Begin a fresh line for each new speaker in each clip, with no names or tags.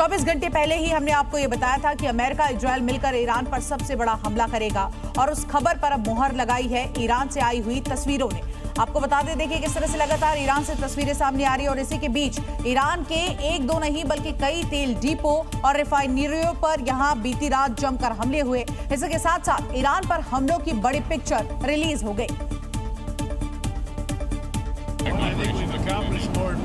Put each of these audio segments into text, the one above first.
24 घंटे पहले ही हमने आपको यह बताया था कि अमेरिका इजराइल मिलकर ईरान पर सबसे बड़ा हमला करेगा और उस खबर पर अब मुहर लगाई है ईरान से आई हुई तस्वीरों ने। आपको बता दें, देखिए किस तरह से लगातार ईरान से तस्वीरें सामने आ रही है और इसी के बीच ईरान के एक दो नहीं बल्कि कई तेल डिपो और रिफाइनरियों पर यहां बीती रात जमकर हमले हुए। इसके साथ साथ ईरान पर हमलों की बड़ी पिक्चर रिलीज हो गई,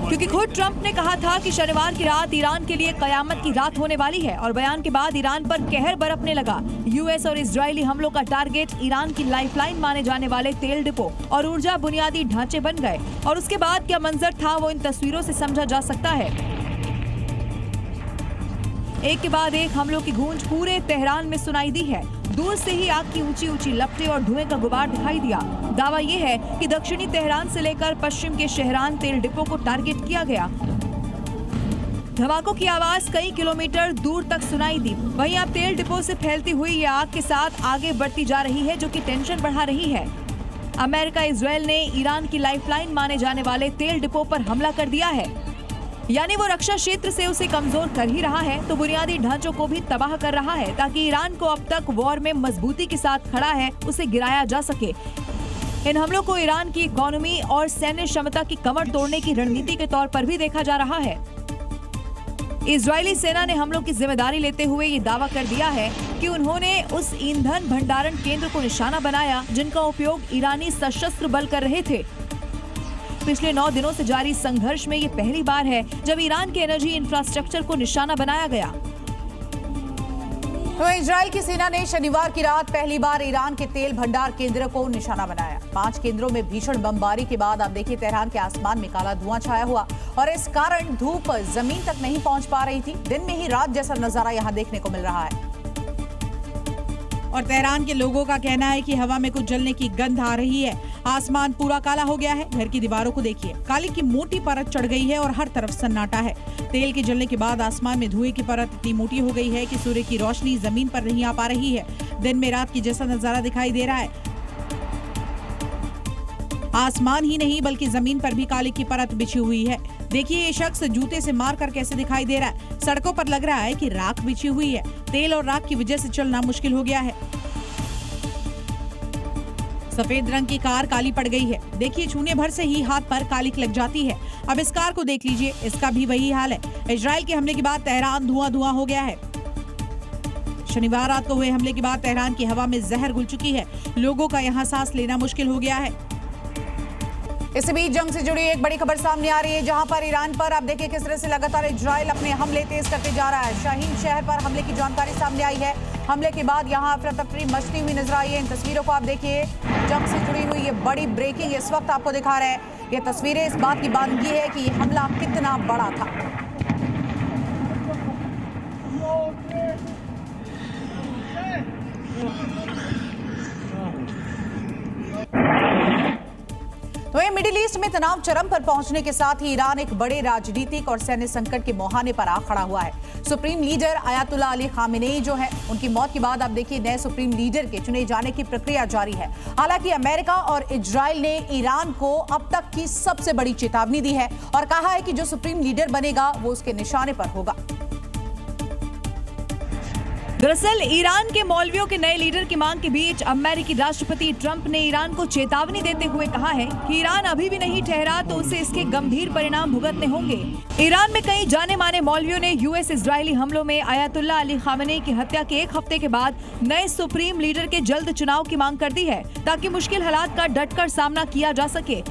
क्योंकि खुद ट्रंप ने कहा था कि शनिवार की रात ईरान के लिए कयामत की रात होने वाली है और बयान के बाद ईरान पर कहर बरपने लगा। यूएस और इजरायली हमलों का टारगेट ईरान की लाइफलाइन माने जाने वाले तेल डिपो और ऊर्जा बुनियादी ढांचे बन गए और उसके बाद क्या मंजर था वो इन तस्वीरों से समझा जा सकता है। एक के बाद एक हमलों की गूंज पूरे तेहरान में सुनाई दी है। दूर से ही आग की ऊंची ऊंची लपटें और धुएं का गुबार दिखाई दिया। दावा यह है कि दक्षिणी तेहरान से लेकर पश्चिम के शहरान तेल डिपो को टारगेट किया गया। धमाकों की आवाज कई किलोमीटर दूर तक सुनाई दी। वहीं अब तेल डिपो से फैलती हुई ये आग के साथ आगे बढ़ती जा रही है, जो कि टेंशन बढ़ा रही है। अमेरिका इजराइल ने ईरान की लाइफलाइन माने जाने वाले तेल डिपो पर हमला कर दिया है, यानी वो रक्षा क्षेत्र से उसे कमजोर कर ही रहा है तो बुनियादी ढांचों को भी तबाह कर रहा है, ताकि ईरान को अब तक वॉर में मजबूती के साथ खड़ा है उसे गिराया जा सके। इन हमलों को ईरान की इकोनॉमी और सैन्य क्षमता की कमर तोड़ने की रणनीति के तौर पर भी देखा जा रहा है। इजरायली सेना ने हमलों की जिम्मेदारी लेते हुए ये दावा कर दिया है कि उन्होंने उस ईंधन भंडारण केंद्र को निशाना बनाया जिनका उपयोग ईरानी सशस्त्र बल कर रहे थे। पिछले 9 दिनों से जारी संघर्ष में ये पहली बार है जब ईरान के एनर्जी इंफ्रास्ट्रक्चर को निशाना बनाया गया।
तो इजराइल की सेना ने शनिवार की रात पहली बार ईरान के तेल भंडार केंद्र को निशाना बनाया। 5 केंद्रों में भीषण बमबारी के बाद आप देखिए तेहरान के आसमान में काला धुआं छाया हुआ और इस कारण धूप जमीन तक नहीं पहुंच पा रही थी। दिन में ही रात जैसा नजारा यहां देखने को मिल रहा है और तेहरान के लोगों का कहना है कि हवा में कुछ जलने की गंध आ रही है। आसमान पूरा काला हो गया है। घर की दीवारों को देखिए, काली की मोटी परत चढ़ गई है और हर तरफ सन्नाटा है। तेल के जलने के बाद आसमान में धुएं की परत इतनी मोटी हो गई है कि सूर्य की रोशनी जमीन पर नहीं आ पा रही है। दिन में रात की जैसा नजारा दिखाई दे रहा है। आसमान ही नहीं बल्कि जमीन पर भी काली की परत बिछी हुई है। देखिए ये शख्स जूते से मारकर कैसे दिखाई दे रहा है। सड़कों पर लग रहा है कि राख बिछी हुई है। तेल और राख की वजह से चलना मुश्किल हो गया है। सफेद रंग की कार काली पड़ गई है। देखिए छूने भर से ही हाथ पर कालिक लग जाती है। अब इस कार को देख लीजिए, इसका भी वही हाल है। इजराइल के हमले के बाद तेहरान धुआं हो गया है। शनिवार रात को हुए हमले के बाद तेहरान की हवा में जहर घुल चुकी है। लोगों का यहाँ सांस लेना मुश्किल हो गया है। इस बीच जंग से जुड़ी एक बड़ी खबर सामने आ रही है, जहां पर ईरान पर आप देखिए किस तरह से लगातार इजराइल अपने हमले तेज करते जा रहा है। शाहीन शहर पर हमले की जानकारी सामने आई है। हमले के बाद यहां अफरा तफरी मचती हुई नजर आई है। इन तस्वीरों को आप देखिए, जंग से जुड़ी हुई ये बड़ी ब्रेकिंग इस वक्त आपको दिखा रहे हैं। ये तस्वीरें इस बात की बानगी है कि ये हमला कितना बड़ा था। तो ये मिडिल ईस्ट में तनाव चरम पर पहुंचने के साथ ही ईरान एक बड़े राजनीतिक और सैन्य संकट के मुहाने पर आ खड़ा हुआ है। Supreme leader Ayatollah Ali Khamenei जो है, उनकी मौत के बाद अब देखिए नए सुप्रीम लीडर के चुने जाने की प्रक्रिया जारी है। हालांकि अमेरिका और इजराइल ने ईरान को अब तक की सबसे बड़ी चेतावनी दी है और कहा है कि जो सुप्रीम लीडर बनेगा वो उसके निशाने पर होगा।
दरअसल ईरान के मौलवियों के नए लीडर की मांग के बीच अमेरिकी राष्ट्रपति ट्रंप ने ईरान को चेतावनी देते हुए कहा है कि ईरान अभी भी नहीं ठहरा तो उसे इसके गंभीर परिणाम भुगतने होंगे। ईरान में कई जाने माने मौलवियों ने यूएस इजरायली हमलों में अयातुल्ला अली खामेनेई की हत्या के 1 हफ्ते के बाद नए सुप्रीम लीडर के जल्द चुनाव की मांग कर दी है, ताकि मुश्किल हालात का डटकर सामना किया जा सके।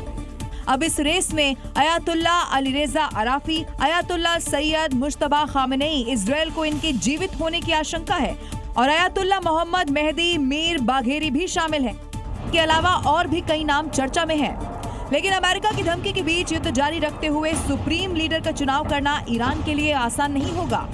अब इस रेस में Ayatollah Ali Reza Arafi, Ayatollah Sayyid Mojtaba Khamenei Israel को इनके जीवित होने की आशंका है और Ayatollah Mohammad Mehdi Mir Bagheri भी शामिल हैं। के अलावा और भी कई नाम चर्चा में हैं। लेकिन अमेरिका की धमकी के बीच युद्ध जारी रखते हुए सुप्रीम लीडर का चुनाव करना ईरान के लिए आसान नहीं होगा।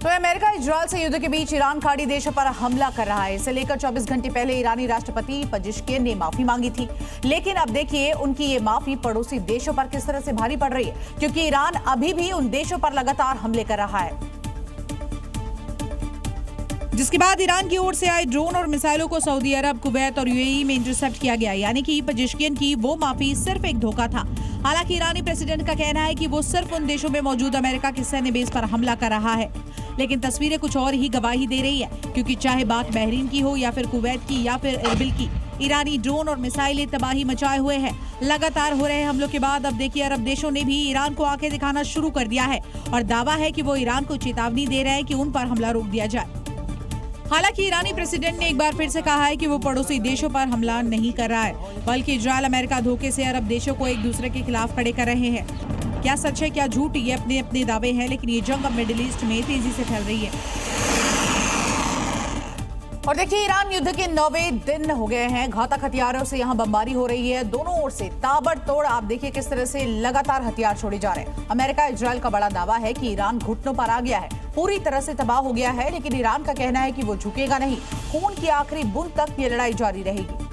तो अमेरिका इजराइल से युद्ध के बीच ईरान खाड़ी देशों पर हमला कर रहा है। इसे लेकर 24 घंटे पहले ईरानी राष्ट्रपति पजिश्कियन ने माफी मांगी थी, लेकिन अब देखिए उनकी ये माफी पड़ोसी देशों पर किस तरह से भारी पड़ रही है, क्योंकि ईरान अभी भी उन देशों पर लगातार हमले कर रहा है। जिसके बाद ईरान की ओर से आए ड्रोन और मिसाइलों को सऊदी अरब, कुवैत और यूएई में इंटरसेप्ट किया गया, यानी कि पेजेश्कियन की वो माफी सिर्फ एक धोखा था। हालांकि ईरानी प्रेसिडेंट का कहना है कि वो सिर्फ उन देशों में मौजूद अमेरिका के सैन्य बेस पर हमला कर रहा है, लेकिन तस्वीरें कुछ और ही गवाही दे रही है, क्योंकि चाहे बात बहरीन की हो या फिर कुवैत की या फिर इरबिल की, ईरानी ड्रोन और मिसाइलें तबाही मचाए हुए हैं। लगातार हो रहे हमलों के बाद अब देखिए अरब देशों ने भी ईरान को आंखें दिखाना शुरू कर दिया है और दावा है कि वो ईरान को चेतावनी दे रहे हैं कि उन पर हमला रोक दिया जाए। हालांकि ईरानी प्रेसिडेंट ने एक बार फिर से कहा है कि वो पड़ोसी देशों पर हमला नहीं कर रहा है, बल्कि इजरायल अमेरिका धोखे से अरब देशों को एक दूसरे के खिलाफ खड़े कर रहे हैं। क्या सच है क्या झूठ, ये अपने अपने दावे हैं, लेकिन ये जंग अब मिडिल ईस्ट में तेजी से फैल रही है। और देखिए ईरान युद्ध के 9वें दिन हो गए हैं, घातक हथियारों से यहाँ बमबारी हो रही है, दोनों ओर से ताबड़तोड़। आप देखिए किस तरह से लगातार हथियार छोड़े जा रहे हैं। अमेरिका इजरायल का बड़ा दावा है कि ईरान घुटनों पर आ गया है, पूरी तरह से तबाह हो गया है, लेकिन ईरान का कहना है कि वो झुकेगा नहीं, खून की आखिरी बूंद तक ये लड़ाई जारी रहेगी।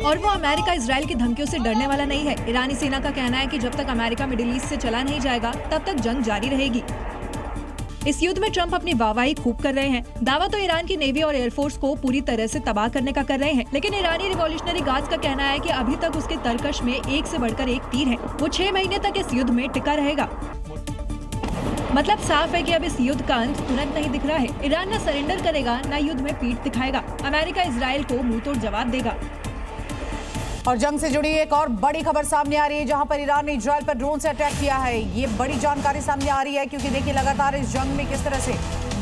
और वो अमेरिका इजरायल की धमकियों से डरने वाला नहीं है। ईरानी सेना का कहना है कि जब तक अमेरिका मिडिल ईस्ट से चला नहीं जाएगा तब तक जंग जारी रहेगी। इस युद्ध में ट्रंप अपनी वाहवाही खूब कर रहे हैं। दावा तो ईरान की नेवी और एयरफोर्स को पूरी तरह से तबाह करने का कर रहे हैं, लेकिन ईरानी रिवॉल्यूशनरी गार्ड्स का कहना है कि अभी तक उसके तरकश में एक से बढ़कर एक तीर है। वो 6 महीने तक इस युद्ध में टिका रहेगा। मतलब साफ है कि अब इस युद्ध का अंत तुरंत नहीं दिख रहा है। ईरान न सरेंडर करेगा न युद्ध में पीठ दिखाएगा। अमेरिका इजरायल को मुंहतोड़ जवाब देगा।
और जंग से जुड़ी एक और बड़ी खबर सामने आ रही है, जहां पर ईरान ने इजरायल पर ड्रोन से अटैक किया है। ये बड़ी जानकारी सामने आ रही है, क्योंकि देखिए लगातार इस जंग में किस तरह से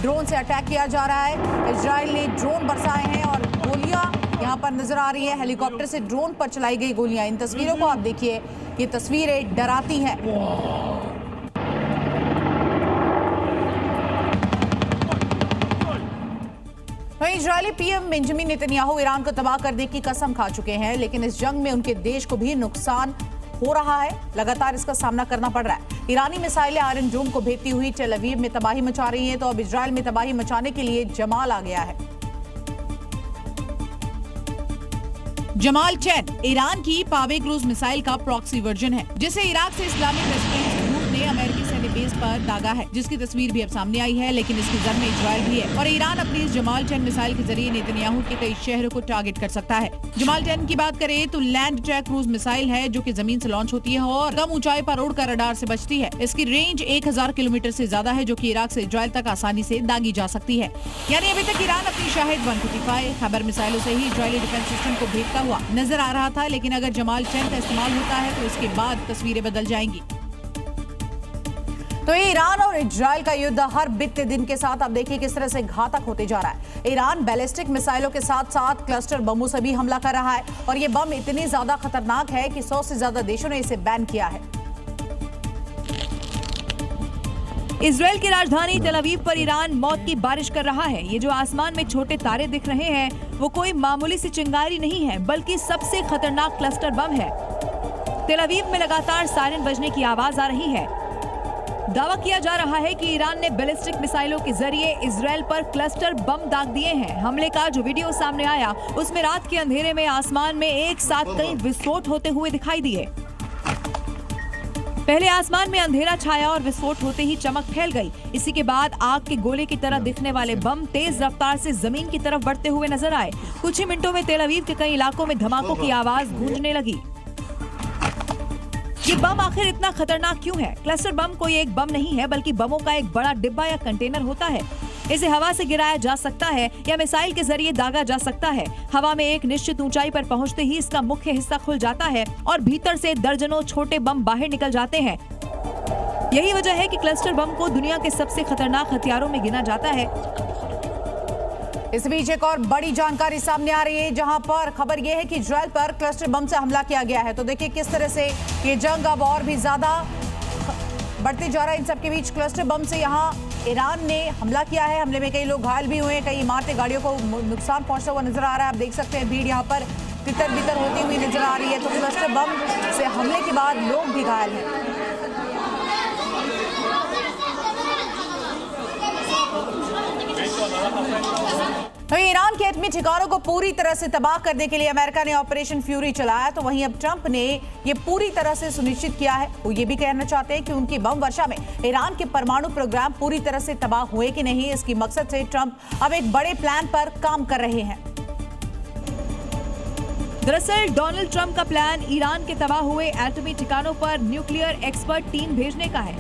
ड्रोन से अटैक किया जा रहा है। इजरायल ने ड्रोन बरसाए हैं और गोलियां यहां पर नजर आ रही है। हेलीकॉप्टर से ड्रोन पर चलाई गई गोलियां, इन तस्वीरों को आप देखिए, ये तस्वीरें डराती हैं। वहीं Israeli PM Benjamin Netanyahu Iran को तबाह करने की कसम खा चुके हैं, लेकिन इस जंग में उनके देश को भी नुकसान हो रहा है, लगातार इसका सामना करना पड़ रहा है। ईरानी मिसाइलें आयरन डोम को भेजती हुई टेल अवीव में तबाही मचा रही हैं, तो अब इजरायल में तबाही मचाने के लिए जमाल आ गया है। जमाल 10 ईरान की पावे क्रूज मिसाइल का प्रॉक्सी वर्जन है, जिसे इराक से इस्लामिक रेजिस्टेंस ग्रुप ने अमेरिकी सैन्य बेस पर दागा है, जिसकी तस्वीर भी अब सामने आई है, लेकिन इसकी जद में इजरायल भी है। और ईरान अपनी इस जमाल 10 मिसाइल के जरिए नेतन्याहू के कई शहरों को टारगेट कर सकता है। जमाल 10 की बात करें तो लैंड अटैक क्रूज मिसाइल है, जो कि जमीन से लॉन्च होती है और कम ऊंचाई पर उड़कर रडार से बचती है। इसकी रेंज 1000 किलोमीटर से ज्यादा है, जो कि इराक से इजरायल तक आसानी से दागी जा सकती है। यानी अभी तक ईरान अपनी शाहिद 155 खैबर मिसाइलों से ही इजरायली डिफेंस सिस्टम को भेजता हुआ नजर आ रहा था, लेकिन अगर जमाल 10 का इस्तेमाल होता है तो इसके बाद तस्वीरें बदल जाएंगी। तो ईरान और इजरायल का युद्ध हर बीतते दिन के साथ आप देखिए किस तरह से घातक होते जा रहा है। ईरान बैलिस्टिक मिसाइलों के साथ साथ क्लस्टर बमों से भी हमला कर रहा है, और ये बम इतनी ज्यादा खतरनाक है कि 100 से ज्यादा देशों ने इसे बैन किया है।
इजरायल की राजधानी तेल अवीव पर ईरान मौत की बारिश कर रहा है। ये जो आसमान में छोटे तारे दिख रहे हैं, वो कोई मामूली सी चिंगारी नहीं है, बल्कि सबसे खतरनाक क्लस्टर बम है। तेल अवीव में लगातार सायरन बजने की आवाज आ रही है। दावा किया जा रहा है कि ईरान ने बैलिस्टिक मिसाइलों के जरिए इजरायल पर क्लस्टर बम दाग दिए हैं। हमले का जो वीडियो सामने आया, उसमें रात के अंधेरे में आसमान में एक साथ कई विस्फोट होते हुए दिखाई दिए। पहले आसमान में अंधेरा छाया और विस्फोट होते ही चमक फैल गई। इसी के बाद आग के गोले की तरह दिखने वाले बम तेज रफ्तार से जमीन की तरफ बढ़ते हुए नजर आए। कुछ ही मिनटों में तेल अवीव के कई इलाकों में धमाकों की आवाज गूंजने लगी। ये बम आखिर इतना खतरनाक क्यों है? क्लस्टर बम कोई एक बम नहीं है, बल्कि बमों का एक बड़ा डिब्बा या कंटेनर होता है। इसे हवा से गिराया जा सकता है या मिसाइल के जरिए दागा जा सकता है। हवा में एक निश्चित ऊंचाई पर पहुंचते ही इसका मुख्य हिस्सा खुल जाता है और भीतर से दर्जनों छोटे बम बाहर निकल जाते हैं। यही वजह है कि क्लस्टर बम को दुनिया के सबसे खतरनाक हथियारों में गिना जाता है।
इस बीच एक और बड़ी जानकारी सामने आ रही है, जहां पर खबर यह है कि इजरायल पर क्लस्टर बम से हमला किया गया है। तो देखिए किस तरह से ये जंग अब और भी ज्यादा बढ़ते जा रहा है। इन सबके बीच क्लस्टर बम से यहाँ ईरान ने हमला किया है। हमले में कई लोग घायल भी हुए हैं, कई इमारतें, गाड़ियों को नुकसान पहुंचता हुआ नजर आ रहा है। आप देख सकते हैं भीड़ यहाँ पर तितर बितर होती हुई नजर आ रही है। तो क्लस्टर बम से हमले के बाद लोग भी घायल हैं। तो ईरान के एटमी ठिकानों को पूरी तरह से तबाह करने के लिए अमेरिका ने ऑपरेशन फ्यूरी चलाया, तो वहीं अब ट्रंप ने ये पूरी तरह से सुनिश्चित किया है। वो ये भी कहना चाहते हैं कि उनकी बम वर्षा में ईरान के परमाणु प्रोग्राम पूरी तरह से तबाह हुए कि नहीं। इसकी मकसद से ट्रंप अब एक बड़े प्लान पर काम कर रहे हैं।
दरअसल डोनाल्ड ट्रंप का प्लान ईरान के तबाह हुए एटमी ठिकानों पर न्यूक्लियर एक्सपर्ट टीम भेजने का है,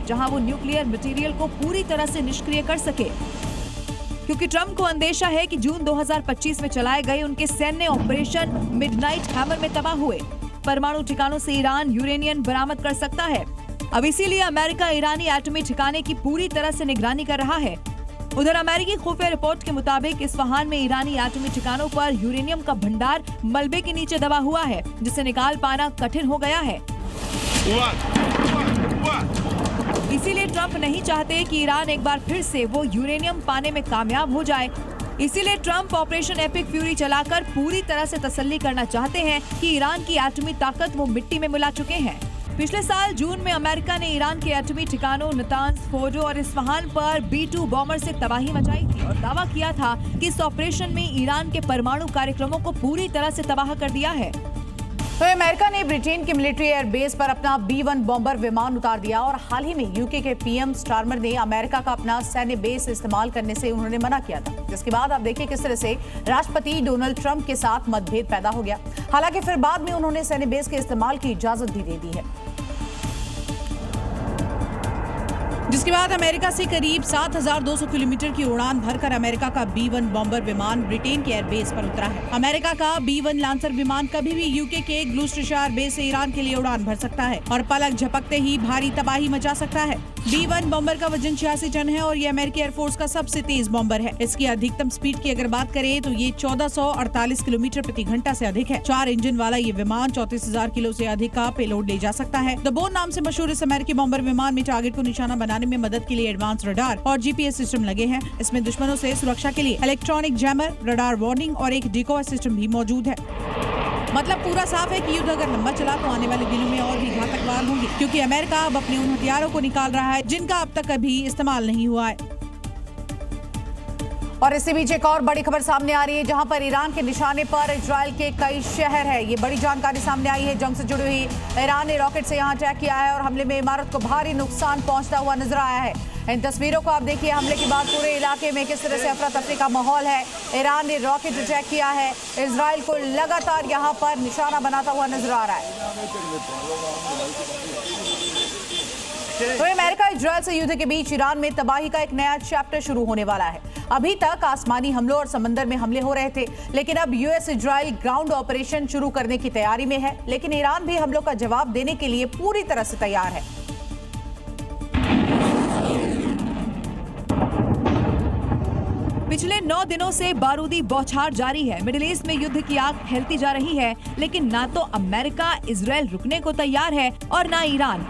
जहां वो न्यूक्लियर मटेरियल को पूरी तरह से निष्क्रिय कर सके, क्योंकि ट्रंप को अंदेशा है कि जून 2025 में चलाए गए उनके सैन्य ऑपरेशन मिडनाइट हैमर में तबाह हुए परमाणु ठिकानों से ईरान यूरेनियम बरामद कर सकता है। अब इसीलिए अमेरिका ईरानी एटमी ठिकाने की पूरी तरह से निगरानी कर रहा है। उधर अमेरिकी खुफिया रिपोर्ट के मुताबिक इस्फहान में ईरानी एटमी ठिकानों पर यूरेनियम का भंडार मलबे के नीचे दबा हुआ है, जिसे निकाल पाना कठिन हो गया है। इसीलिए ट्रंप नहीं चाहते कि ईरान एक बार फिर से वो यूरेनियम पाने में कामयाब हो जाए। इसीलिए ट्रंप ऑपरेशन एपिक फ्यूरी चलाकर पूरी तरह से तसल्ली करना चाहते हैं कि ईरान की एटमी ताकत वो मिट्टी में मिला चुके हैं। पिछले साल जून में अमेरिका ने ईरान के एटमी ठिकानों नातान्ज, फोर्डो और इस्फहान पर B-2 बॉम्बर से तबाही मचाई थी और दावा किया था कि इस ऑपरेशन में ईरान के परमाणु कार्यक्रमों को पूरी तरह से तबाह कर दिया है।
तो अमेरिका ने ब्रिटेन के मिलिट्री एयरबेस पर अपना B-1 बॉम्बर विमान उतार दिया और हाल ही में यूके के पीएम स्टारमर ने अमेरिका का अपना सैन्य बेस इस्तेमाल करने से उन्होंने मना किया था, जिसके बाद आप देखिए किस तरह से राष्ट्रपति डोनाल्ड ट्रंप के साथ मतभेद पैदा हो गया। हालांकि फिर बाद में उन्होंने सैन्य बेस के इस्तेमाल की इजाजत भी दे दी है, जिसके बाद अमेरिका से करीब 7,200 किलोमीटर की उड़ान भरकर अमेरिका का B-1 बॉम्बर विमान ब्रिटेन के एयरबेस पर उतरा है। अमेरिका का B-1 लांसर विमान कभी भी यूके के ग्लूस्टरशायर बेस से ईरान के लिए उड़ान भर सकता है और पलक झपकते ही भारी तबाही मचा सकता है। B-1 बॉम्बर का वजन 86 टन है और ये अमेरिकी एयरफोर्स का सबसे तेज बॉम्बर है। इसकी अधिकतम स्पीड की अगर बात करें तो ये 1448 किलोमीटर प्रति घंटा से अधिक है। 4 इंजन वाला ये विमान 34,000 किलो से अधिक का पेलोड ले जा सकता है। द बोन नाम से मशहूर इस अमेरिकी बॉम्बर विमान में टारगेट को निशाना बनाने में मदद के लिए एडवांस रडार और GPS सिस्टम लगे हैं। इसमें दुश्मनों से सुरक्षा के लिए इलेक्ट्रॉनिक जैमर, रडार वार्निंग और एक डिकॉय सिस्टम भी मौजूद है। मतलब पूरा साफ है कि युद्ध अगर लंबा चला तो आने वाले दिनों में और भी घातक वार होंगे, क्योंकि अमेरिका अब अपने उन हथियारों को निकाल रहा है जिनका अब तक कभी इस्तेमाल नहीं हुआ है। और इससे बीच एक और बड़ी खबर सामने आ रही है, जहां पर ईरान के निशाने पर इजराइल के कई शहर है। ये बड़ी जानकारी सामने आई है। जंग से जुड़ी हुई ईरान ने रॉकेट से यहां अटैक किया है और हमले में इमारत को भारी नुकसान पहुंचता हुआ नजर आया है। इन तस्वीरों को आप देखिए। हमले के बाद पूरे इलाके में किस तरह से अफरा तफरी का माहौल है। ईरान ने रॉकेट अटैक किया है, इजराइल को लगातार यहां पर निशाना बनाता हुआ नजर आ रहा है। तो अमेरिका इजराइल से युद्ध के बीच ईरान में तबाही का एक नया चैप्टर शुरू होने वाला है। अभी तक आसमानी हमलों और समंदर में हमले हो रहे थे, लेकिन अब यूएस इजराइल ग्राउंड ऑपरेशन शुरू करने की तैयारी में है। लेकिन ईरान भी हमलों का जवाब देने के लिए पूरी तरह से तैयार है।
पिछले 9 दिनों से बारूदी बौछार जारी है। मिडिल ईस्ट में युद्ध की आग फैलती जा रही है, लेकिन ना तो अमेरिका इजराइल रुकने को तैयार है और ना ईरान।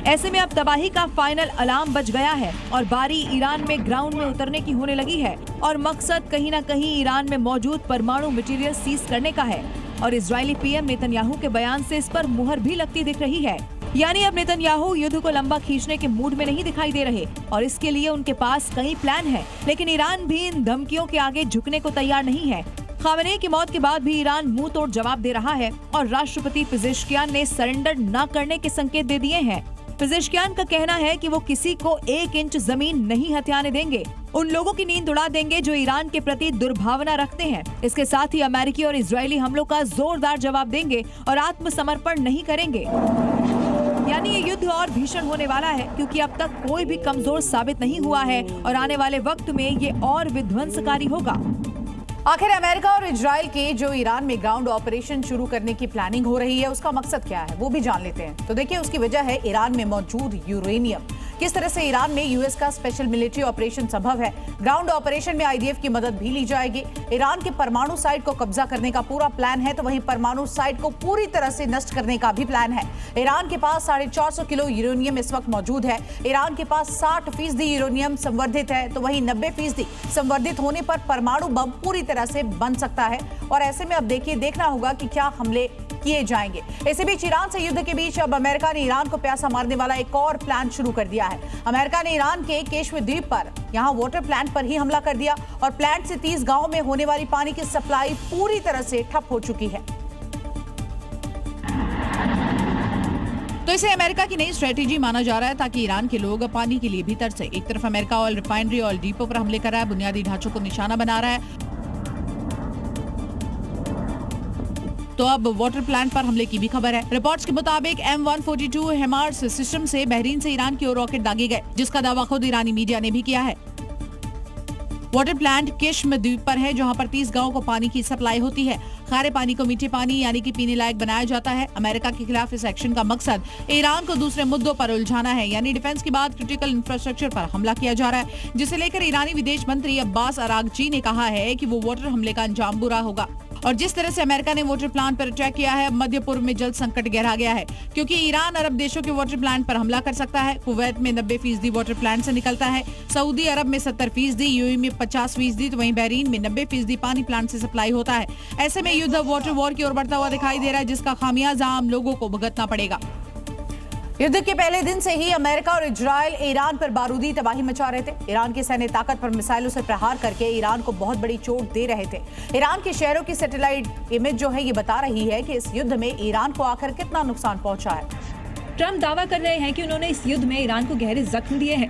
ऐसे में अब तबाही का फाइनल अलार्म बज गया है और बारी ईरान में ग्राउंड में उतरने की होने लगी है और मकसद कहीं ना कहीं ईरान में मौजूद परमाणु मटेरियल सीज करने का है। और इजरायली पीएम नेतन्याहू के बयान से इस पर मुहर भी लगती दिख रही है। यानी अब नेतन्याहू युद्ध को लंबा खींचने के मूड में नहीं दिखाई दे रहे और इसके लिए उनके पास कई प्लान है, लेकिन ईरान भी इन धमकियों के आगे झुकने को तैयार नहीं है। खामेनेई की मौत के बाद भी ईरान मुंह तोड़ जवाब दे रहा है और राष्ट्रपति पेजेश्कियान ने सरेंडर न करने के संकेत दे दिए हैं। पेजेश्कियान का कहना है कि वो किसी को 1 इंच जमीन नहीं हथियाने देंगे। उन लोगों की नींद उड़ा देंगे जो ईरान के प्रति दुर्भावना रखते हैं। इसके साथ ही अमेरिकी और इजरायली हमलों का जोरदार जवाब देंगे और आत्मसमर्पण नहीं करेंगे। यानी ये युद्ध और भीषण होने वाला है, क्योंकि अब तक कोई भी कमजोर साबित नहीं हुआ है और आने वाले वक्त में ये और विध्वंसकारी होगा।
आखिर अमेरिका और इजराइल के जो ईरान में ग्राउंड ऑपरेशन शुरू करने की प्लानिंग हो रही है, उसका मकसद क्या है वो भी जान लेते हैं। तो देखिए, उसकी वजह है ईरान में मौजूद यूरेनियम। किस तरह से ईरान में यूएस का स्पेशल मिलिट्री ऑपरेशन संभव है। ग्राउंड ऑपरेशन में आईडीएफ की मदद भी ली जाएगी। ईरान के परमाणु साइट को कब्जा करने का पूरा प्लान है, तो वहीं परमाणु साइट को पूरी तरह से नष्ट करने का भी प्लान है। ईरान के पास 450 किलो यूरेनियम इस वक्त मौजूद है। ईरान के पास 60% यूरेनियम संवर्धित है, तो वहीं 90% संवर्धित होने पर परमाणु बम पूरी तरह से बन सकता है। और ऐसे में अब देखना होगा कि क्या हमले किए जाएंगे। इसी बीच ईरान से युद्ध के बीच अब अमेरिका ने ईरान को प्यासा मारने वाला एक और प्लान शुरू कर दिया है। अमेरिका ने ईरान के केश्व द्वीप पर यहां वाटर प्लांट पर ही हमला कर दिया और प्लांट से 30 गांवों में होने वाली पानी की सप्लाई पूरी तरह से ठप हो चुकी है। तो इसे अमेरिका की नई स्ट्रेटेजी माना जा रहा है ताकि ईरान के लोग पानी के लिए भी तरसे। एक तरफ America oil refinery, oil depot पर हमले कर रहा है, बुनियादी ढांचों को निशाना बना रहा है, तो अब वाटर प्लांट पर हमले की भी खबर है। रिपोर्ट्स के मुताबिक M142 HIMARS सिस्टम से बहरीन से ईरान की ओर रॉकेट दागे गए, जिसका दावा खुद ईरानी मीडिया ने भी किया है। वाटर प्लांट किश्म द्वीप पर है, जहां पर 30 गांवों को पानी की सप्लाई होती है। खारे पानी को मीठे पानी यानी कि पीने लायक बनाया जाता है। अमेरिका के खिलाफ इस एक्शन का मकसद ईरान को दूसरे मुद्दों पर उलझाना है, यानी डिफेंस के बाद क्रिटिकल इंफ्रास्ट्रक्चर पर हमला किया जा रहा है, जिसे लेकर ईरानी विदेश मंत्री अब्बास अरागची ने कहा है कि वो वाटर हमले का अंजाम बुरा होगा। और जिस तरह से अमेरिका ने वाटर प्लांट पर अटैक किया है, मध्य पूर्व में जल संकट गहरा गया है, क्योंकि ईरान अरब देशों के वाटर प्लांट पर हमला कर सकता है। कुवैत में 90% वाटर प्लांट से निकलता है, सऊदी अरब में 70%, यूएई में 50%, तो वहीं बहरीन में 90% पानी प्लांट से सप्लाई होता है। ऐसे में युद्ध वाटर वॉर की ओर बढ़ता हुआ दिखाई दे रहा है, जिसका खामियाजा आम लोगों को भुगतना पड़ेगा। युद्ध के पहले दिन से ही अमेरिका और इजराइल ईरान पर बारूदी तबाही मचा रहे थे। ईरान की सैन्य ताकत पर मिसाइलों से प्रहार करके ईरान को बहुत बड़ी चोट दे रहे थे। ईरान के शहरों की सैटेलाइट इमेज जो है ये बता रही है कि इस युद्ध में ईरान को आखिर कितना नुकसान पहुंचा है।
ट्रंप दावा कर रहे हैं कि उन्होंने इस युद्ध में ईरान को गहरे जख्म दिए हैं,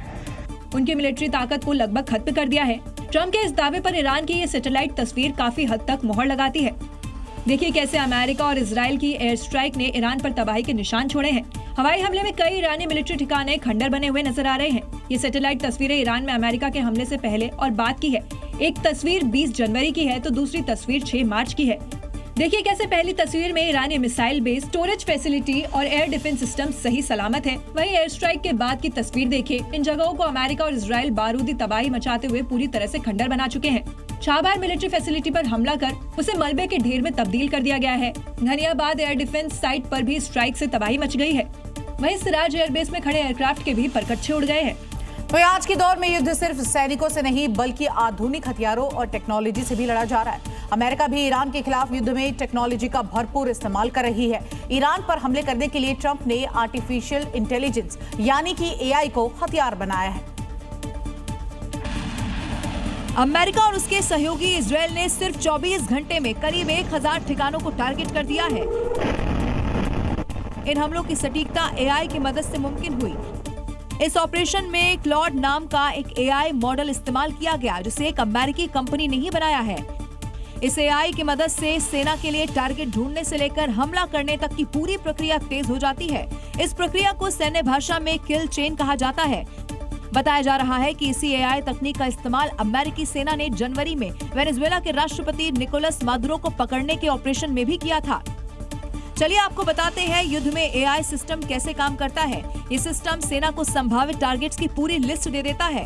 उनकी मिलिट्री ताकत को लगभग खत्म कर दिया है। ट्रंप के इस दावे पर ईरान की ये सैटेलाइट तस्वीर काफी हद तक मोहर लगाती है। देखिए कैसे अमेरिका और इजराइल की एयर स्ट्राइक ने ईरान पर तबाही के निशान छोड़े हैं। हवाई हमले में कई ईरानी मिलिट्री ठिकाने खंडर बने हुए नजर आ रहे हैं। ये सैटेलाइट तस्वीरें ईरान में अमेरिका के हमले से पहले और बाद की है। एक तस्वीर 20 जनवरी की है तो दूसरी तस्वीर 6 मार्च की है। देखिए कैसे पहली तस्वीर में ईरानी मिसाइल बेस, स्टोरेज फैसिलिटी और एयर डिफेंस सिस्टम सही सलामत है। वहीं एयर स्ट्राइक के बाद की तस्वीर देखिए, इन जगहों को अमेरिका और इजराइल बारूदी तबाही मचाते हुए पूरी तरह से खंडर बना चुके हैं। शाहबार मिलिट्री फैसिलिटी पर हमला कर उसे मलबे के ढेर में तब्दील कर दिया गया है। घनियाबाद एयर डिफेंस साइट पर भी स्ट्राइक से तबाही मच गई है। वहीं सिराज एयरबेस में खड़े एयरक्राफ्ट के भी परकच्चे उड़ गए हैं।
तो आज के दौर में युद्ध सिर्फ सैनिकों से नहीं बल्कि आधुनिक हथियारों और टेक्नोलॉजी से भी लड़ा जा रहा है। अमेरिका भी ईरान के खिलाफ युद्ध में टेक्नोलॉजी का भरपूर इस्तेमाल कर रही है। ईरान पर हमले करने के लिए ट्रंप ने आर्टिफिशियल इंटेलिजेंस यानी कि AI को हथियार बनाया है।
अमेरिका और उसके सहयोगी इजराइल ने सिर्फ 24 घंटे में करीब 1000 ठिकानों को टारगेट कर दिया है। इन हमलों की सटीकता AI की मदद से मुमकिन हुई। इस ऑपरेशन में क्लॉड नाम का एक AI मॉडल इस्तेमाल किया गया, जिसे एक अमेरिकी कंपनी ने ही बनाया है। इस AI की मदद से सेना के लिए टारगेट ढूंढने से लेकर हमला करने तक की पूरी प्रक्रिया तेज हो जाती है। इस प्रक्रिया को सैन्य भाषा में किल चेन कहा जाता है। बताया जा रहा है कि इसी AI तकनीक का इस्तेमाल अमेरिकी सेना ने जनवरी में वेनेजुएला के राष्ट्रपति निकोलस मादुरो को पकड़ने के ऑपरेशन में भी किया था। चलिए आपको बताते हैं युद्ध में AI सिस्टम कैसे काम करता है। ये सिस्टम सेना को संभावित टारगेट्स की पूरी लिस्ट दे देता है,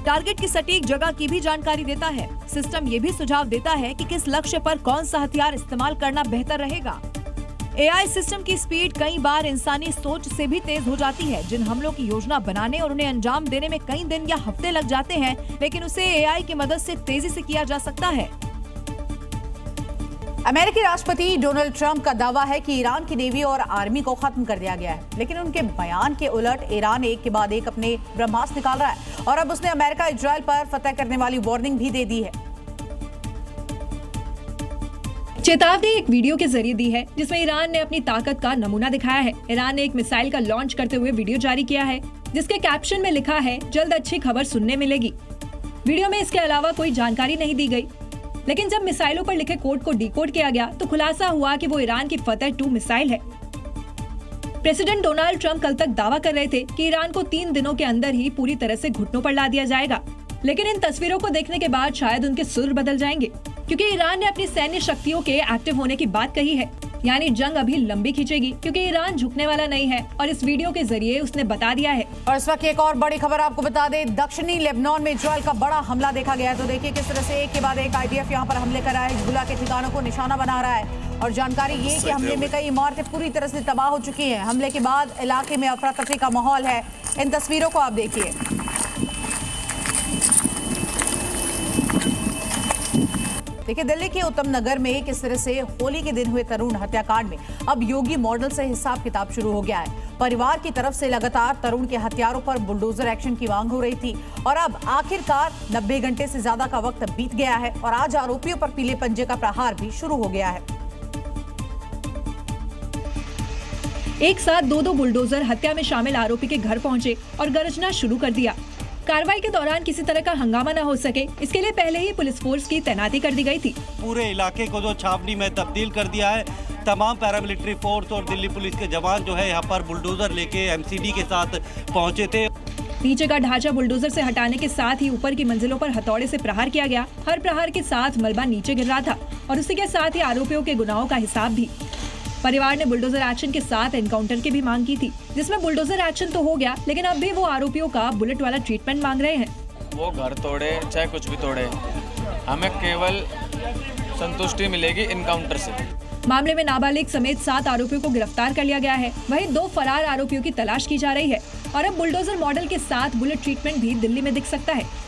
टारगेट की सटीक जगह की भी जानकारी देता है। सिस्टम ये भी सुझाव देता है कि किस लक्ष्य पर कौन सा हथियार इस्तेमाल करना बेहतर रहेगा। AI सिस्टम की स्पीड कई बार इंसानी सोच से भी तेज हो जाती है। जिन हमलों की योजना बनाने और उन्हें अंजाम देने में कई दिन या हफ्ते लग जाते हैं, लेकिन उसे AI की मदद से तेजी से किया जा सकता है।
अमेरिकी राष्ट्रपति डोनाल्ड ट्रंप का दावा है कि ईरान की नेवी और आर्मी को खत्म कर दिया गया है, लेकिन उनके बयान के उलट ईरान एक के बाद एक अपने ब्रह्मास्त्र निकाल रहा है और अब उसने अमेरिका इजराइल पर फतह करने वाली वार्निंग भी दे दी है।
चेतावनी एक वीडियो के जरिए दी है, जिसमें ईरान ने अपनी ताकत का नमूना दिखाया है। ईरान ने एक मिसाइल का लॉन्च करते हुए वीडियो जारी किया है, जिसके कैप्शन में लिखा है, जल्द अच्छी खबर सुनने मिलेगी। वीडियो में इसके अलावा कोई जानकारी नहीं दी गई, लेकिन जब मिसाइलों पर लिखे कोड को डिकोड किया गया तो खुलासा हुआ कि वो ईरान की फतह 2 मिसाइल है। प्रेसिडेंट डोनाल्ड ट्रंप कल तक दावा कर रहे थे कि ईरान को 3 दिनों के अंदर ही पूरी तरह से घुटनों पर ला दिया जाएगा, लेकिन इन तस्वीरों को देखने के बाद शायद उनके सुर बदल जाएंगे, क्योंकि ईरान ने अपनी सैन्य शक्तियों के एक्टिव होने की बात कही है। यानी जंग अभी लंबी खींचेगी, क्योंकि ईरान झुकने वाला नहीं है और इस वीडियो के जरिए उसने बता दिया है।
और इस वक्त एक और बड़ी खबर आपको बता दें, दक्षिणी लेबनान में इजराइल का बड़ा हमला देखा गया है। तो देखिए किस तरह से एक के बाद एक IDF यहाँ पर हमले कर रहा है, हिजबुल्लाह के ठिकानों को निशाना बना रहा है। और जानकारी ये कि हमले में कई इमारतें पूरी तरह से तबाह हो चुकी हैं। हमले के बाद इलाके में अफरा तफरी का माहौल है। इन तस्वीरों को आप देखिए। देखिए, दिल्ली के उत्तम नगर में किस तरह से होली के दिन हुए तरुण हत्याकांड में अब योगी मॉडल से हिसाब किताब शुरू हो गया है। परिवार की तरफ से लगातार तरुण के हत्यारों पर बुलडोजर एक्शन की मांग हो रही थी और अब आखिरकार 90 घंटे से ज्यादा का वक्त बीत गया है और आज आरोपियों पर पीले पंजे का प्रहार भी शुरू हो गया है।
एक साथ दो बुलडोजर हत्या में शामिल आरोपी के घर पहुंचे और गरजना शुरू कर दिया। कार्रवाई के दौरान किसी तरह का हंगामा न हो सके, इसके लिए पहले ही पुलिस फोर्स की तैनाती कर दी गई थी।
पूरे इलाके को जो छावनी में तब्दील कर दिया है। तमाम पैरामिलिट्री फोर्स और दिल्ली पुलिस के जवान जो है यहाँ पर बुलडोजर लेके एमसीडी के साथ पहुँचे थे।
नीचे का ढांचा बुलडोजर से हटाने के साथ ही ऊपर की मंजिलों पर हथौड़े से प्रहार किया गया। हर प्रहार के साथ मलबा नीचे गिर रहा था और उसी के साथ ही आरोपियों के गुनाहों का हिसाब भी। परिवार ने बुलडोजर एक्शन के साथ एनकाउंटर की भी मांग की थी, जिसमें बुलडोजर एक्शन तो हो गया, लेकिन अब भी वो आरोपियों का बुलेट वाला ट्रीटमेंट मांग रहे हैं।
वो घर तोड़े चाहे कुछ भी तोड़े, हमें केवल संतुष्टि मिलेगी इनकाउंटर से।
मामले में नाबालिग समेत 7 आरोपियों को गिरफ्तार कर लिया गया है। वहीं 2 फरार आरोपियों की तलाश की जा रही है और अब बुलडोजर मॉडल के साथ बुलेट ट्रीटमेंट भी दिल्ली में दिख सकता है।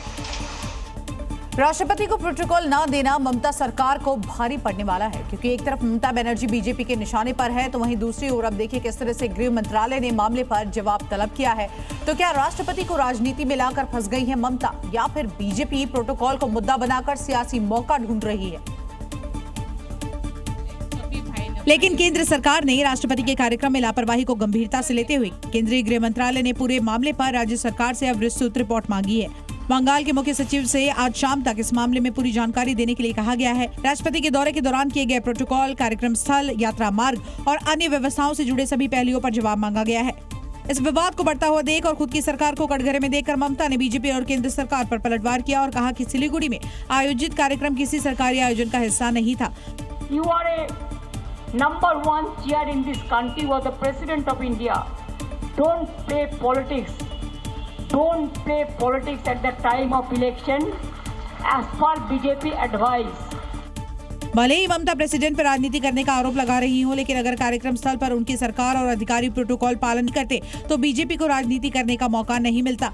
राष्ट्रपति को प्रोटोकॉल न देना ममता सरकार को भारी पड़ने वाला है, क्योंकि एक तरफ ममता बनर्जी बीजेपी के निशाने पर है, तो वहीं दूसरी ओर अब देखिए किस तरह से गृह मंत्रालय ने मामले पर जवाब तलब किया है। तो क्या राष्ट्रपति को राजनीति में लाकर फंस गई है ममता, या फिर बीजेपी प्रोटोकॉल को मुद्दा बनाकर सियासी मौका ढूंढ रही है? लेकिन केंद्र सरकार ने राष्ट्रपति के कार्यक्रम में लापरवाही को गंभीरता से लेते हुए केंद्रीय गृह मंत्रालय ने पूरे मामले पर राज्य सरकार से अब विस्तृत रिपोर्ट मांगी है। बंगाल के मुख्य सचिव से आज शाम तक इस मामले में पूरी जानकारी देने के लिए कहा गया है। राष्ट्रपति के दौरे के दौरान किए गए प्रोटोकॉल, कार्यक्रम स्थल, यात्रा मार्ग और अन्य व्यवस्थाओं से जुड़े सभी पहलुओं पर जवाब मांगा गया है। इस विवाद को बढ़ता हुआ देख और खुद की सरकार को कटघरे में देखकर ममता ने बीजेपी और केंद्र सरकार पर पलटवार किया और कहा कि सिलीगुड़ी में आयोजित कार्यक्रम किसी सरकारी आयोजन का हिस्सा नहीं था।
Number 1 chair in this country was the President of India. Don't play politics. Don't play politics at the time of election as per BJP advice.
भले ही ममता प्रेसिडेंट पर राजनीति करने का आरोप लगा रही हो, लेकिन अगर कार्यक्रम स्थल पर उनकी सरकार और अधिकारी प्रोटोकॉल पालन करते तो बीजेपी को राजनीति करने का मौका नहीं मिलता।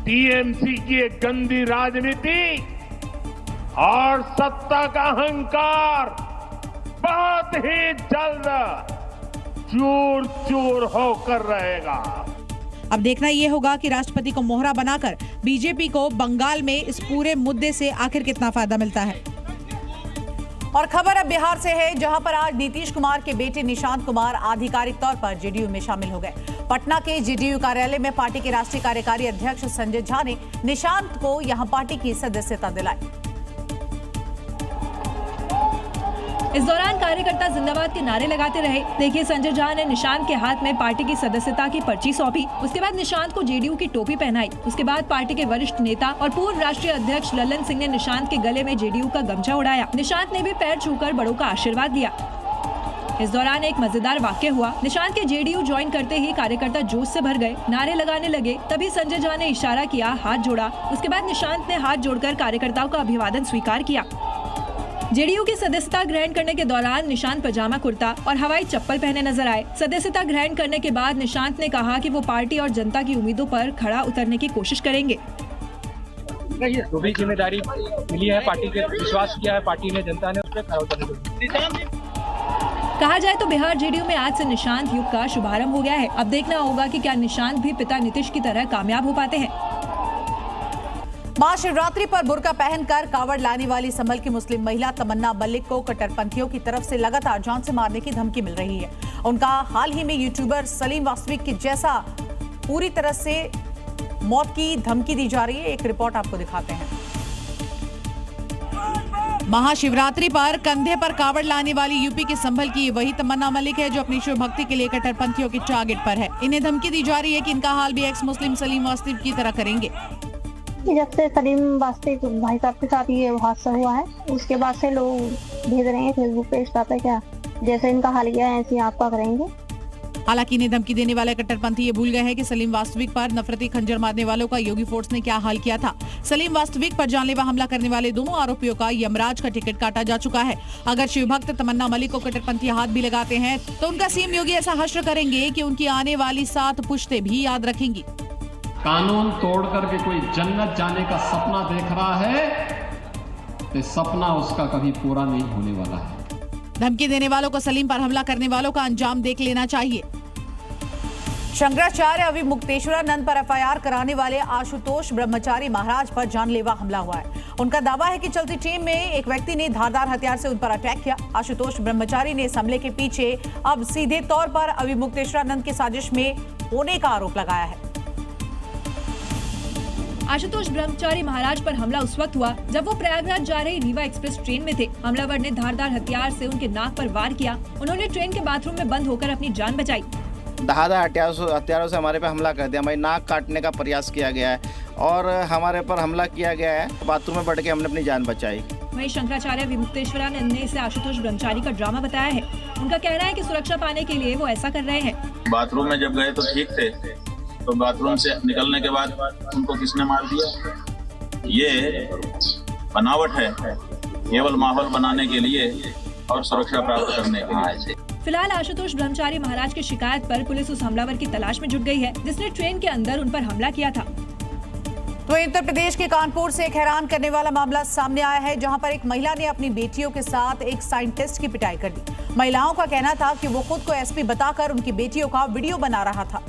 टीएमसी की एक गंदी राजनीति और सत्ता का अहंकार बहुत ही जल्द चूर चूर होकर रहेगा।
अब देखना ये होगा कि राष्ट्रपति को मोहरा बनाकर बीजेपी को बंगाल में इस पूरे मुद्दे से आखिर कितना फायदा मिलता है। और खबर अब बिहार से है, जहां पर आज नीतीश कुमार के बेटे निशांत कुमार आधिकारिक तौर पर जेडीयू में शामिल हो गए। पटना के जेडीयू कार्यालय में पार्टी के राष्ट्रीय कार्यकारी अध्यक्ष संजय झा ने निशांत को यहां पार्टी की सदस्यता दिलाई।
इस दौरान कार्यकर्ता जिंदाबाद के नारे लगाते रहे। देखिए, संजय झा ने निशांत के हाथ में पार्टी की सदस्यता की पर्ची सौंपी। उसके बाद निशांत को जेडीयू की टोपी पहनाई। उसके बाद पार्टी के वरिष्ठ नेता और पूर्व राष्ट्रीय अध्यक्ष लल्लन सिंह ने निशांत के गले में जेडीयू का गमछा उड़ाया। निशांत ने भी पैर छूकर बड़ों का आशीर्वाद लिया। इस दौरान एक मजेदार वाक्य हुआ। निशांत के जेडीयू ज्वाइन करते ही कार्यकर्ता जोश से भर गए, नारे लगाने लगे। तभी संजय झा ने इशारा किया, हाथ जोड़ा। उसके बाद निशांत ने हाथ जोड़कर कार्यकर्ताओं का अभिवादन स्वीकार किया। जेडीयू की सदस्यता ग्रहण करने के दौरान निशांत पजामा कुर्ता और हवाई चप्पल पहने नजर आए। सदस्यता ग्रहण करने के बाद निशांत ने कहा कि वो पार्टी और जनता की उम्मीदों पर खड़ा उतरने की कोशिश करेंगे।
जो भी जिम्मेदारी मिली है, पार्टी के विश्वास किया है, पार्टी ने, जनता ने, उस पर खड़ा उतरने को।
कहा जाए तो बिहार जेडीयू में आज से निशांत युग का शुभारंभ हो गया है। अब देखना होगा कि क्या निशांत भी पिता नीतीश की तरह कामयाब हो पाते हैं।
महाशिवरात्रि पर बुर्का पहनकर कावड़ लाने वाली संभल की मुस्लिम महिला तमन्ना मलिक को कट्टरपंथियों की तरफ से लगातार जान से मारने की धमकी मिल रही है। उनका हाल ही में यूट्यूबर सलीम वास्तविक के जैसा पूरी तरह से मौत की धमकी दी जा रही है। एक रिपोर्ट आपको दिखाते हैं। महाशिवरात्रि पर कंधे पर कावड़ लाने वाली यूपी के संभल की वही तमन्ना मलिक है जो अपनी शिव भक्ति के लिए कट्टरपंथियों के टारगेट पर है। इन्हें धमकी दी जा रही है कि इनका हाल भी एक्स मुस्लिम सलीम वास्तविक की तरह करेंगे।
जब से सलीम वास्तविक भाई साहब के साथ ये हादसा हुआ है, उसके बाद से लोग भेज रहे हैं फेसबुक पे, इंस्टा पे, क्या जैसे इनका हाल किया है ऐसे ही आपका करेंगे।
हालांकि इन्हें धमकी देने वाले कट्टरपंथी ये भूल गए हैं कि सलीम वास्तविक पर नफरती खंजर मारने वालों का योगी फोर्स ने क्या हाल किया था। सलीम वास्तविक पर जानलेवा हमला करने वाले दोनों आरोपियों का यमराज का टिकट काटा जा चुका है। अगर शिवभक्त तमन्ना मलिक को कट्टरपंथी हाथ भी लगाते हैं तो उनका सीएम योगी ऐसा हश्र करेंगे कि उनकी आने वाली 7 पुश्तें भी याद रखेंगी।
कानून तोड़ करके कोई जन्नत जाने का सपना देख रहा है तो सपना उसका कभी पूरा नहीं होने वाला है।
धमकी देने वालों को सलीम पर हमला करने वालों का अंजाम देख लेना चाहिए।
शंकराचार्य अविमुक्तेश्वरानंद पर एफआईआर कराने वाले आशुतोष ब्रह्मचारी महाराज पर जानलेवा हमला हुआ है। उनका दावा है कि चलती ट्रेन में एक व्यक्ति ने धारदार हथियार से उन पर अटैक किया। आशुतोष ब्रह्मचारी ने इस हमले के पीछे अब सीधे तौर पर अविमुक्तेश्वरानंद की साजिश में होने का आरोप लगाया है।
आशुतोष ब्रह्मचारी महाराज पर हमला उस वक्त हुआ जब वो प्रयागराज जा रही रीवा एक्सप्रेस ट्रेन में थे। हमलावर ने धारदार हथियार से उनके नाक पर वार किया। उन्होंने ट्रेन के बाथरूम में बंद होकर अपनी जान बचाई।
धारदार हथियारों से हमारे पे हमला कर दिया। हमारी नाक काटने का प्रयास किया गया है और हमारे पर हमला किया गया है। बाथरूम में बढ़ के हमने अपनी जान बचाई।
वहीं शंकराचार्य विमुक्तेश्वरानंद ने इसे आशुतोष ब्रह्मचारी का ड्रामा बताया है। उनका कहना है कि सुरक्षा पाने के लिए वो ऐसा कर रहे हैं।
बाथरूम में जब गए तो ठीक थे, तो बाथरूम से निकलने के बाद उनको किसने मार दिया? ये बनावट है, केवल माहौल बनाने के लिए और सुरक्षा प्राप्त करने के लिए।
फिलहाल आशुतोष ब्रह्मचारी महाराज की शिकायत पर पुलिस उस हमलावर की तलाश में जुट गई है जिसने ट्रेन के अंदर उन पर हमला किया था।
तो उत्तर प्रदेश के कानपुर से एक हैरान करने वाला मामला सामने आया है, जहां पर एक महिला ने अपनी बेटियों के साथ एक साइंटिस्ट की पिटाई कर दी। महिलाओं का कहना था कि वो खुद को एसपी बताकर उनकी बेटियों का वीडियो बना रहा था,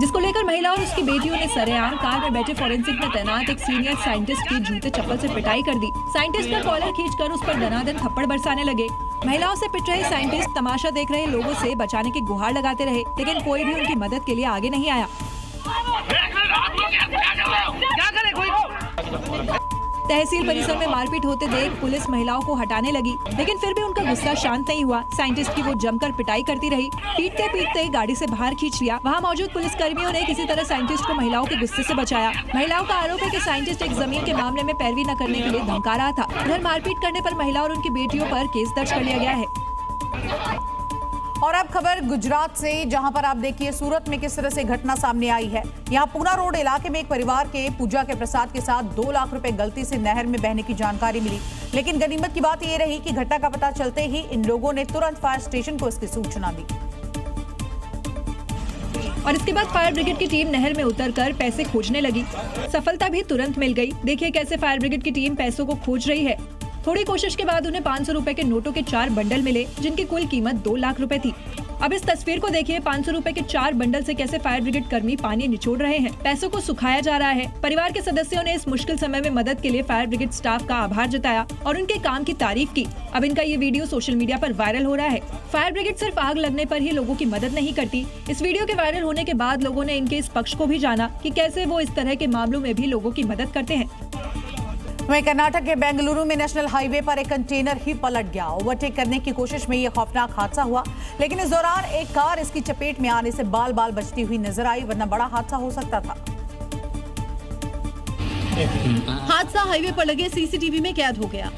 जिसको लेकर महिला और उसकी बेटियों ने सरेआम कार में बैठे फोरेंसिक में तैनात एक सीनियर साइंटिस्ट की जूते चप्पल से पिटाई कर दी। साइंटिस्ट का कॉलर खींचकर उस पर दनादन थप्पड़ बरसाने लगे। महिलाओं से पिट रहे साइंटिस्ट तमाशा देख रहे लोगों से बचाने की गुहार लगाते रहे, लेकिन कोई भी उनकी मदद के लिए आगे नहीं आया। तहसील परिसर में मारपीट होते देख पुलिस महिलाओं को हटाने लगी, लेकिन फिर भी उनका गुस्सा शांत नहीं हुआ। साइंटिस्ट की वो जमकर पिटाई करती रही। पीटते पीटते गाड़ी से बाहर खींच लिया। वहाँ मौजूद पुलिस कर्मियों ने किसी तरह साइंटिस्ट को महिलाओं के गुस्से से बचाया। महिलाओं का आरोप है कि साइंटिस्ट एक जमीन के मामले में पैरवी न करने के लिए धमका रहा था। उधर मारपीट करने पर महिला और उनकी बेटियों पर केस दर्ज कर लिया गया है।
और अब खबर गुजरात से, जहां पर आप देखिए सूरत में किस तरह से घटना सामने आई है। यहां पूना रोड इलाके में एक परिवार के पूजा के प्रसाद के साथ 2 लाख रुपए गलती से नहर में बहने की जानकारी मिली, लेकिन गनीमत की बात यह रही कि घटना का पता चलते ही इन लोगों ने तुरंत फायर स्टेशन को इसकी सूचना दी
और इसके बाद फायर ब्रिगेड की टीम नहर में उतरकर पैसे खोजने लगी। सफलता भी तुरंत मिल गई। देखिए कैसे फायर ब्रिगेड की टीम पैसों को खोज रही है। थोड़ी कोशिश के बाद उन्हें 500 रुपए के नोटों के 4 बंडल मिले, जिनकी कुल कीमत 2 लाख रुपए थी। अब इस तस्वीर को देखिए, 500 रुपए के 4 बंडल से कैसे फायर ब्रिगेड कर्मी पानी निचोड़ रहे हैं। पैसों को सुखाया जा रहा है। परिवार के सदस्यों ने इस मुश्किल समय में मदद के लिए फायर ब्रिगेड स्टाफ का आभार जताया और उनके काम की तारीफ की। अब इनका ये वीडियो सोशल मीडिया पर वायरल हो रहा है। फायर ब्रिगेड सिर्फ आग लगने पर ही लोगों की मदद नहीं करती। इस वीडियो के वायरल होने के बाद लोगों ने इनके इस पक्ष को भी जाना कि कैसे वो इस तरह के मामलों में भी लोगों की मदद करते हैं।
वहीं कर्नाटक के बेंगलुरु में नेशनल हाईवे पर एक कंटेनर ही पलट गया। ओवरटेक करने की कोशिश में यह खौफनाक हादसा हुआ, लेकिन इस दौरान एक कार इसकी चपेट में आने से बाल बाल बचती हुई नजर आई, वरना बड़ा हादसा हो सकता था।
हादसा हाईवे पर लगे सीसीटीवी में कैद हो गया।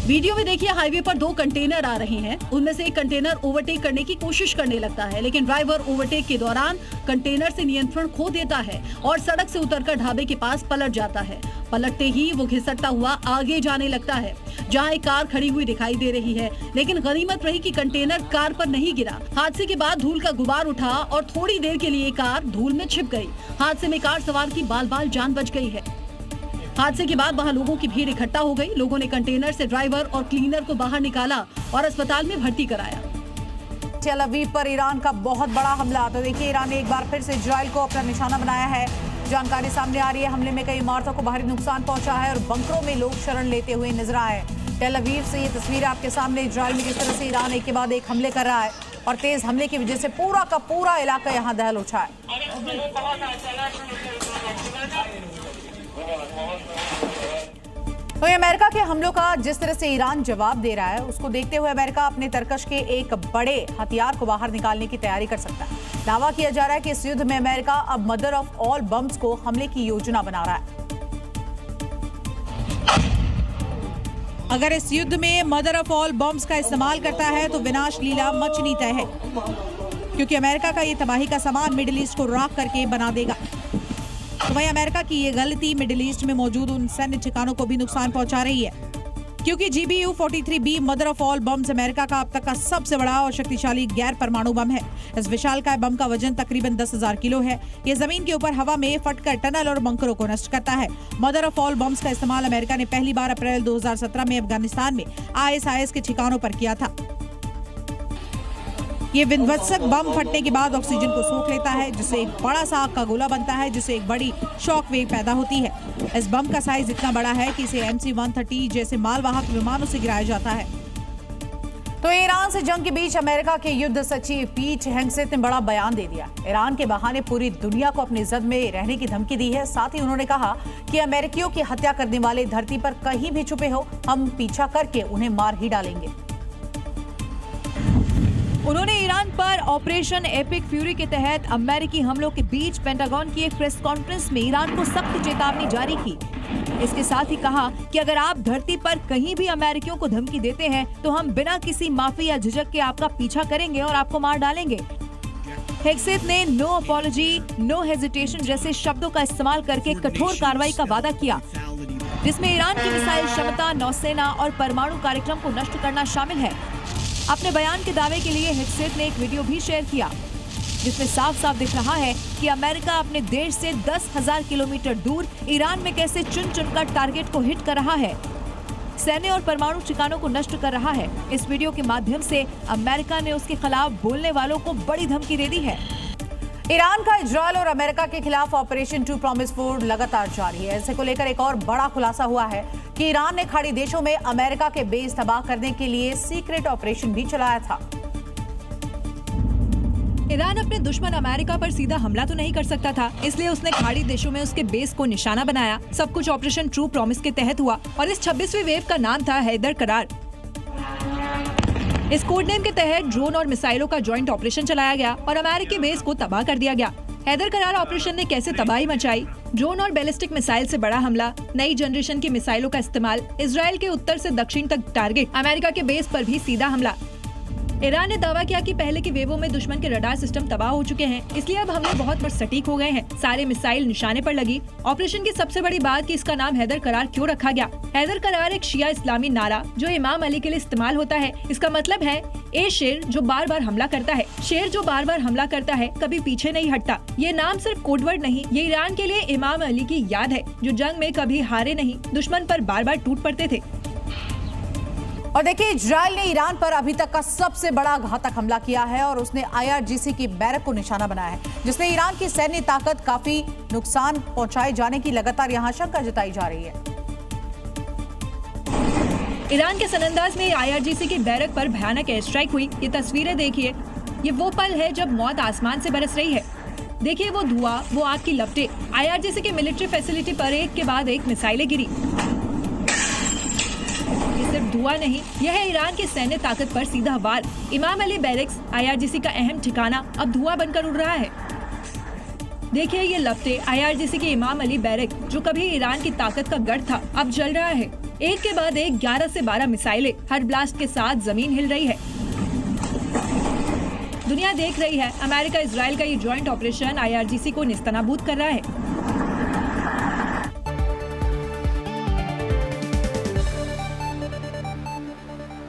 वीडियो में देखिए, हाईवे पर 2 कंटेनर आ रहे हैं। उनमें से एक कंटेनर ओवरटेक करने की कोशिश करने लगता है, लेकिन ड्राइवर ओवरटेक के दौरान कंटेनर से नियंत्रण खो देता है और सड़क से उतरकर ढाबे के पास पलट जाता है। पलटते ही वो घिसटता हुआ आगे जाने लगता है, जहां एक कार खड़ी हुई दिखाई दे रही है, लेकिन गनीमत रही कि कंटेनर कार पर नहीं गिरा। हादसे के बाद धूल का गुबार उठा और थोड़ी देर के लिए कार धूल में छिप गई। हादसे में कार सवार की बाल बाल जान बच गई है। हादसे के बाद वहां लोगों की भीड़ इकट्ठा हो गई। लोगों ने कंटेनर से ड्राइवर और क्लीनर को बाहर निकाला और अस्पताल में भर्ती कराया।
टेल अवीव पर ईरान का बहुत बड़ा हमला। तो देखिए, ईरान ने एक बार फिर से इजराइल को अपना निशाना बनाया है। जानकारी सामने आ रही है, हमले में कई इमारतों को भारी नुकसान पहुंचा है और बंकरों में लोग शरण लेते हुए नजर आए। टेल अवीव से ये तस्वीर आपके सामने, इजराइल में जिस तरह से ईरान एक के बाद एक हमले कर रहा है और तेज हमले की वजह से पूरा का पूरा इलाका यहाँ दहल उठा है। तो अमेरिका के हमलों का जिस तरह से ईरान जवाब दे रहा है, उसको देखते हुए अमेरिका अपने तरकश के एक बड़े हथियार को बाहर निकालने की तैयारी कर सकता है। दावा किया जा रहा है कि इस युद्ध में अमेरिका अब मदर ऑफ ऑल बम्स को हमले की योजना बना रहा है।
अगर इस युद्ध में मदर ऑफ ऑल बम्स का इस्तेमाल करता है तो विनाश लीला मचनी तय है, क्योंकि अमेरिका का ये तबाही का सामान मिडिल ईस्ट को राख करके बना देगा। तो वहीं अमेरिका की ये गलती मिडिल ईस्ट में मौजूद उन सैन्य ठिकानों को भी नुकसान पहुंचा रही है। क्योंकि GBU-43B mother of all bombs America का अब तक का सबसे बड़ा और शक्तिशाली गैर परमाणु बम है। इस विशालकाय बम का वजन तकरीबन 10,000 किलो है। ये जमीन के ऊपर हवा में फटकर टनल और बंकरों को नष्ट करता है। मदर ऑफ ऑल बम्स का इस्तेमाल अमेरिका ने पहली बार अप्रैल 2017 में अफगानिस्तान में ISIS के ठिकानों पर किया था। ये विध्वंसक बम फटने के बाद ऑक्सीजन को सोख लेता है, जिससे एक बड़ा सा आग का गोला बनता है, जिससे एक बड़ी शॉक वेव पैदा होती है। इस बम का साइज इतना बड़ा है कि इसे MC-130 जैसे मालवाहक विमानों से गिराया जाता है।
तो ईरान से जंग के बीच अमेरिका के युद्ध सचिव पीट हेग्सेथ ने बड़ा बयान दे दिया। ईरान के बहाने पूरी दुनिया को अपनी जद में रहने की धमकी दी है। साथ ही उन्होंने कहा कि अमेरिकियों की हत्या करने वाले धरती पर कहीं भी छुपे हो, हम पीछा करके उन्हें मार ही डालेंगे।
उन्होंने ईरान पर ऑपरेशन एपिक फ्यूरी के तहत अमेरिकी हमलों के बीच पेंटागन की एक प्रेस कॉन्फ्रेंस में ईरान को सख्त चेतावनी जारी की। इसके साथ ही कहा कि अगर आप धरती पर कहीं भी अमेरिकियों को धमकी देते हैं तो हम बिना किसी माफी या झिझक के आपका पीछा करेंगे और आपको मार डालेंगे। हेग्सेथ ने नो अपॉलॉजी, नो हेजिटेशन जैसे शब्दों का इस्तेमाल करके कठोर कार्रवाई का वादा किया, जिसमें ईरान की मिसाइल क्षमता, नौसेना और परमाणु कार्यक्रम को नष्ट करना शामिल है। अपने बयान के दावे के लिए हेग्सेथ ने एक वीडियो भी शेयर किया, जिसमें साफ साफ दिख रहा है कि अमेरिका अपने देश से 10,000 किलोमीटर दूर ईरान में कैसे चुन चुनकर टारगेट को हिट कर रहा है, सैन्य और परमाणु ठिकानों को नष्ट कर रहा है। इस वीडियो के माध्यम से अमेरिका ने उसके खिलाफ बोलने वालों को बड़ी धमकी दे दी है।
ईरान का इजरायल और अमेरिका के खिलाफ ऑपरेशन टू प्रॉमिस 4 लगातार जारी है। इसे को लेकर एक और बड़ा खुलासा हुआ है कि ईरान ने खाड़ी देशों में अमेरिका के बेस तबाह करने के लिए सीक्रेट ऑपरेशन भी चलाया था।
ईरान अपने दुश्मन अमेरिका पर सीधा हमला तो नहीं कर सकता था, इसलिए उसने खाड़ी देशों में उसके बेस को निशाना बनाया। सब कुछ ऑपरेशन ट्रू प्रॉमिस के तहत हुआ और इस 26वीं वेव का नाम था हैदर करार। इस कोड नेम के तहत ड्रोन और मिसाइलों का जॉइंट ऑपरेशन चलाया गया और अमेरिकी बेस को तबाह कर दिया गया। हैदर करार ऑपरेशन ने कैसे तबाही मचाई? ड्रोन और बैलिस्टिक मिसाइल से बड़ा हमला, नई जनरेशन की मिसाइलों का इस्तेमाल, इजराइल के उत्तर से दक्षिण तक टारगेट, अमेरिका के बेस पर भी सीधा हमला। ईरान ने दावा किया कि पहले की वेवों में दुश्मन के रडार सिस्टम तबाह हो चुके हैं, इसलिए अब हमले बहुत सटीक हो गए हैं। सारे मिसाइल निशाने पर लगी। ऑपरेशन की सबसे बड़ी बात कि इसका नाम हैदर करार क्यों रखा गया। हैदर करार एक शिया इस्लामी नारा जो इमाम अली के लिए इस्तेमाल होता है। इसका मतलब है ए शेर जो बार बार हमला करता है। शेर जो बार बार हमला करता है कभी पीछे नहीं हटता। ये नाम सिर्फ कोडवर्ड नहीं, ये ईरान के लिए इमाम अली की याद है, जो जंग में कभी हारे नहीं, दुश्मन पर बार बार टूट पड़ते थे।
और देखिए, इजराइल ने ईरान पर अभी तक का सबसे बड़ा घातक हमला किया है और उसने IRGC की बैरक को निशाना बनाया है, जिसने ईरान की सैन्य ताकत काफी नुकसान पहुंचाए जाने की लगातार यहां शंका जताई जा रही है।
ईरान के सनंदाज में IRGC की बैरक पर भयानक एयर स्ट्राइक हुई। ये तस्वीरें देखिए, ये वो पल है जब मौत आसमान से बरस रही है। देखिए वो धुआं, वो आग की लपटें। IRGC की मिलिट्री फैसिलिटी पर एक के बाद एक मिसाइलें गिरी। सिर्फ धुआं नहीं, यह है ईरान की सैन्य ताकत पर सीधा वार। इमाम अली बैरक्स, IRGC का अहम ठिकाना, अब धुआं बनकर उड़ रहा है। देखिए ये लपटें, IRGC के इमाम अली बैरक जो कभी ईरान की ताकत का गढ़ था, अब जल रहा है। एक के बाद एक 11 से 12 मिसाइलें, हर ब्लास्ट के साथ जमीन हिल रही है। दुनिया देख रही है, अमेरिका इजराइल का ये ज्वाइंट ऑपरेशन IRGC को निस्तनाबूद कर रहा है।